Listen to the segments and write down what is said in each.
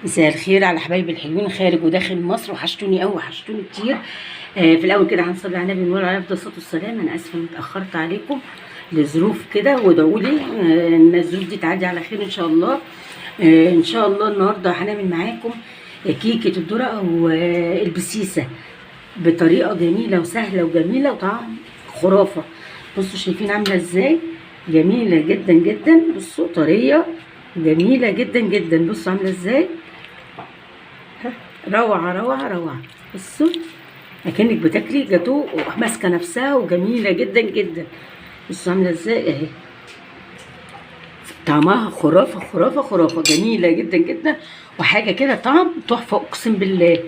مساء الخير على حبايبي الحلوين خارج وداخل مصر، وحشتوني قوي وحشتوني كتير. في الاول كده هنصلي على النبي ونقول عليه افضل الصلاه والسلام. انا اسفه اني اتاخرت عليكم لظروف كده، وادعوا لي ان الظروف دي تعدي على خير ان شاء الله. ان شاء الله النهارده هنعمل معاكم كيكه الذره او البسيسه بطريقه جميله وسهله وجميله وطعم خرافه. بصوا شايفين عامله ازاي، جميله جدا جدا. بصوا طريه جميله جدا جدا، بصوا عامله ازاي، روعه روعه روعه. بصوا اكنك بتاكلي جاتو ماسكه نفسها وجميله جدا جدا. بصوا عامله ازاي اهي، طعمها خرافه خرافه خرافه، جميله جدا جدا وحاجه كده طعم تحفه اقسم بالله.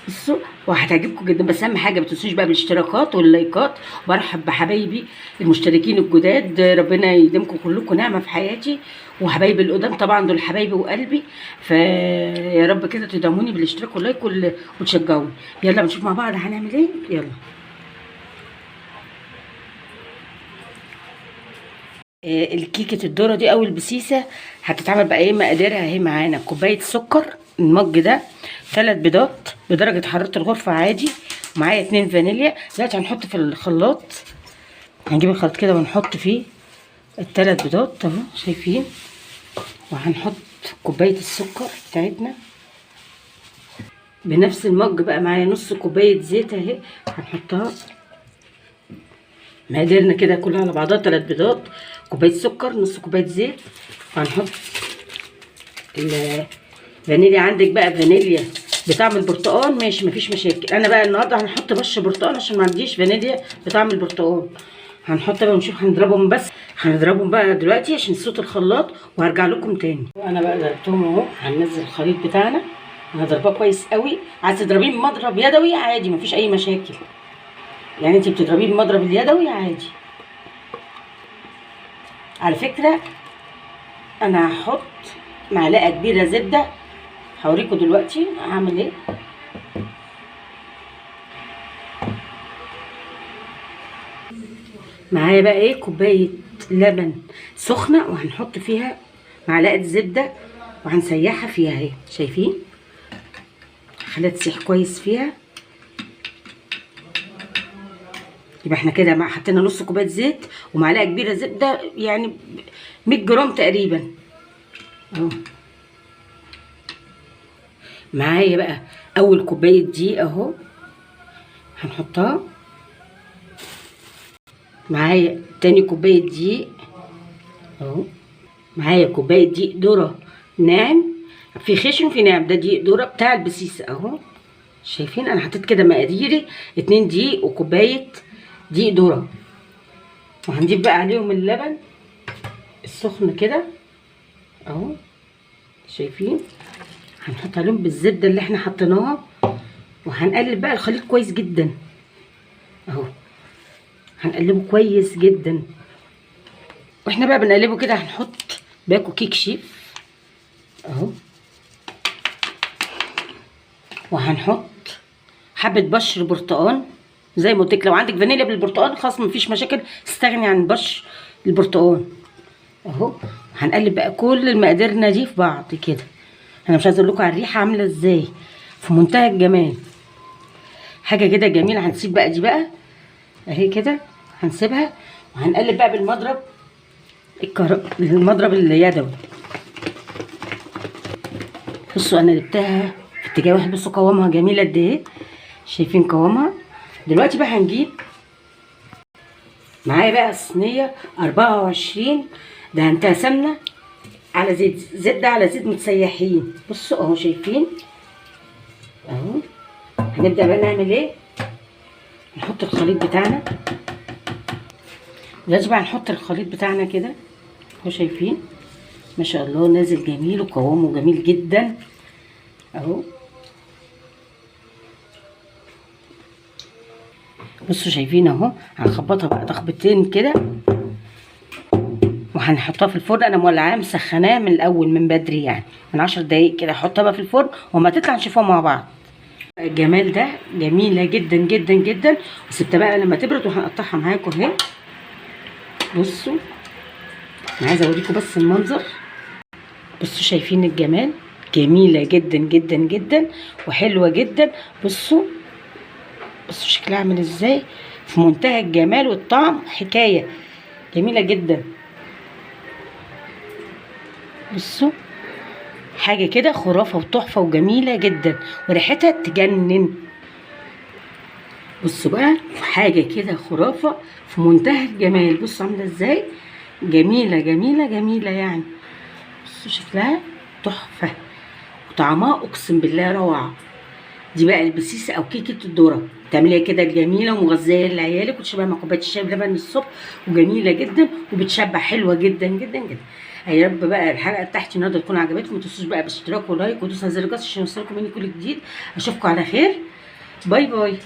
بصوا وهتعجبكم جدا. بس اهم حاجه ما تنسوش بقى بالاشتراكات واللايكات. برحب بحبايبي المشتركين الجداد، ربنا يديمكم كلكم نعمه في حياتي، وحبايبي القدام طبعا دول حبايبي وقلبي، فيا رب كده تدعموني بالاشتراك واللايك وتشجعوني. يلا نشوف مع بعض هنعمل ايه. يلا الكيكه الذره دي او البسيسه هتتعمل بقى ايه. مقاديرها اهي معانا: كوبايه سكر، المج ده 3 بيضات بدرجه حراره الغرفه عادي، ومعايا 2 فانيليا. دلوقتي هنحط في الخلاط، هنجيب الخلاط كده ونحط فيه ال3 بيضات اهو شايفين، وهنحط كوبايه السكر بتاعتنا بنفس المج بقى. معايا نص كوبايه زيت اهي هنحطها. مقاديرنا كده كلها على بعضها: 3 بيضات، كوبايه سكر، نص كوبايه زيت، وهنحط الفانيليا. عندك بقى فانيليا بطعم البرتقال ماشي مفيش مشاكل. انا بقى النهارده هنحط بش برتقال عشان ما عنديش فانيليا بطعم البرتقال. هنحط بقى ونشوف هنضربهم، بس هنضربهم بقى دلوقتي عشان صوت الخلاط وهرجع لكم تاني. انا بقى ضربتهم اهو. هننزل الخليط بتاعنا، انا ضرباه كويس قوي. عايز تضربيه بمضرب يدوي عادي مفيش اي مشاكل، يعني انت بتضربيه بمضرب اليدوي عادي. على فكره انا هحط معلقه كبيره زبده، هوريكم دلوقتي هعمل ايه. معايا بقى ايه كوبايه لبن سخنه، وهنحط فيها معلقه زبده وهنسيحها فيها اهي شايفين، خليها تسيح كويس فيها. يبقى احنا كده حطينا نص كوبايه زيت ومعلقه كبيره زبده، يعني 100 جرام تقريبا اهو. معايا بقى اول كوبايه دقيق اهو هنحطها. معايا تاني كوبايه دقيق اهو. معايا كوبايه دقيق ذره ناعم، في خشن في ناعم، ده دقيق ذره بتاع البسيسه اهو شايفين. انا حطيت كده مقاديري 2 دقيق وكوبايه دقيق ذره، وهنضيف بقى عليهم اللبن السخن كده اهو شايفين. هنحط عليهم بالزبده اللي احنا حطيناها، وهنقلب بقى الخليط كويس جدا اهو، هنقلبه كويس جدا. واحنا بقى بنقلبه كده هنحط باكو كيك شيف اهو، وهنحط حبه بشر برتقال زي ما قلت لك. لو عندك فانيليا بالبرتقال خلاص مفيش مشاكل، استغني عن بشر البرتقال اهو. هنقلب بقى كل مقاديرنا دي في بعض كده. انا مش عايزه اقول لكم على الريحه عامله ازاي، في منتهى الجمال، حاجه كده جميله. هنسيب بقى دي بقى اهي كده، هنسيبها وهنقلب بقى بالمضرب المضرب اليدوي. بصوا انا قلبتها في اتجاه واحد، بصوا قوامها جميله قد ايه، شايفين قوامها. دلوقتي بقى هنجيب معايا بقى صينيه 24 دهنتها سمنه على زيت، زبده على زيت متسيحين. بصوا اهو شايفين اهو. هنبدا بقى نعمل ايه، نحط الخليط بتاعنا. دلوقتي بقى نحط الخليط بتاعنا كده اهو شايفين، ما شاء الله نازل جميل وقوامه جميل جدا اهو. بصوا شايفين اهو. هنخبطها بقى تخبطتين كده وهنحطها في الفرن. انا مولعاه مسخناه من الاول من بدري، يعني من 10 دقايق كده. احطها بقى في الفرن وما تطلع نشوفها مع بعض. الجمال ده جميله جدا جدا جدا. وسبتها بقى لما تبرد وهنقطعها معاكم اهي. بصوا انا عايزه اوريكم بس المنظر، بصوا شايفين الجمال جميله جدا جدا جدا وحلوه جدا. بصوا بصوا شكلها عامل ازاي، في منتهى الجمال والطعم، حكايه جميله جدا. بصوا حاجه كده خرافه وتحفه وجميله جدا وريحتها تجنن. بصوا بقى حاجه كده خرافه في منتهى الجمال. بصوا عامله ازاي، جميله جميله جميله يعني. بصوا شكلها تحفه وطعمها اقسم بالله روعه. دي بقى البسيسه او كيكه الذره، تعمليها كده الجميله ومغذيه لعيالك وتشربها مع كوبايه الشاي بلبن الصبح، وجميله جدا وبتشبع، حلوه جدا جدا جدا. يا رب بقى الحلقه بتاعتي النهارده تكون عجبتكم. ما تنسوش بقى باشتراك ولايك ودوس على زر الجرس عشان يوصلكم مني كل جديد. اشوفكم على خير، باي باي.